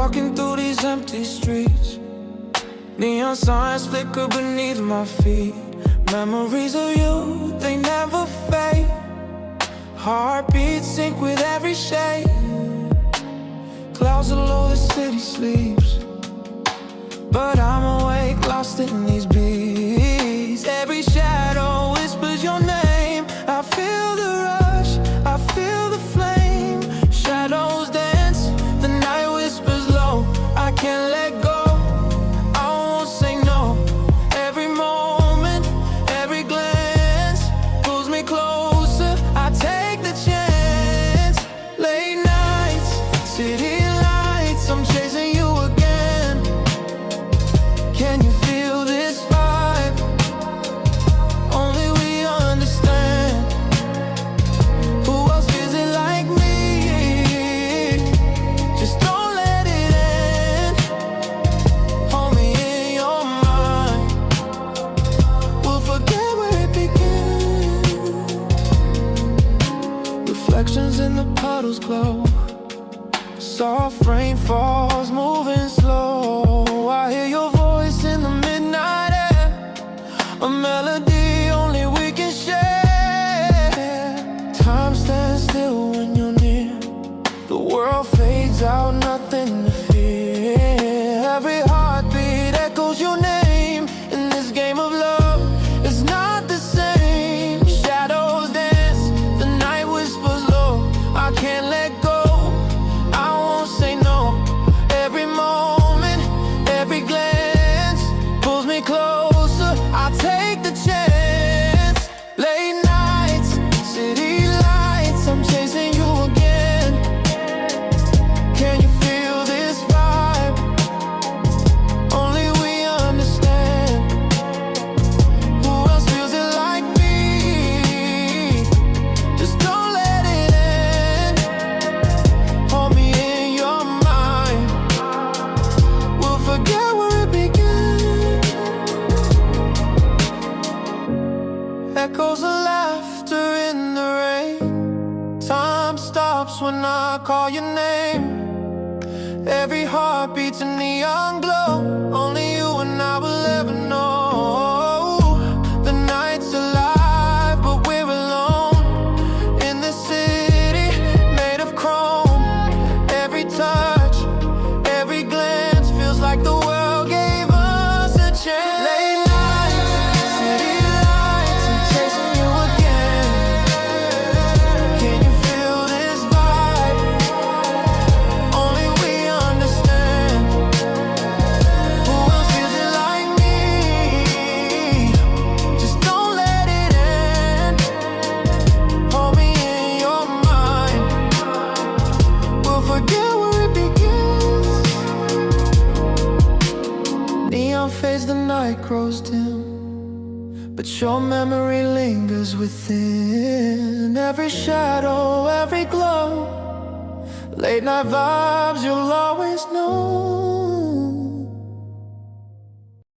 walking through these empty streets. Neon signs flicker beneath my feet. Memories of you, they never fade. Heartbeats sync with every shade. Clouds are low, the city sleeps, but I'm awake, lost in these beats. Every shadow whispers your name. I feel the rush, I feel the flame. Shadows dance, the night whispers low. I can't let go, I won't say no. Every moment, every glance pulls me closer. I take the chance. Late nights, city lights, I'm chasing you again. Can you feel this vibe? Only we understand. Who else feels it like me? Just don't let it end. Hold me in your mind. We'll forget where it began. Reflections in the puddles glow. Soft rain falls, moving slow. I hear your voice in the midnight air, a melody only we can share. Time stands still when you're near. The world fades out, nothing to fear. Every heartbeat echoes your name. In this game of love, it's not the same. Shadows dance, the night whispers low. I can't let go, I won't say no. Every moment, every glance pulls me closer. I take the chance. Late nights, city lights, I'm chasing you again. Can you feel this vibe? Only we understand. Who else feels it like me? Just don't let it end. Hold me in your mind. We'll forget where it began. Echoes of laughter in the rain. Time stops when I call your name. Every heart beats a neon glow. Only you and I will ever know. The night's alive, but we're alone. In the city made of chrome. Every touch, every glance feels like the world gave us a chance. Late nights, city lights, I'm chasing you again. Can you feel this vibe? Only we understand. Who else feels it like me? Just don't let it end. Hold me in your mind. We'll forget where it begins. Neon fades, the night grows dim, but your memory lingers within. Every shadow, every glow. Late night vibes, you'll always know.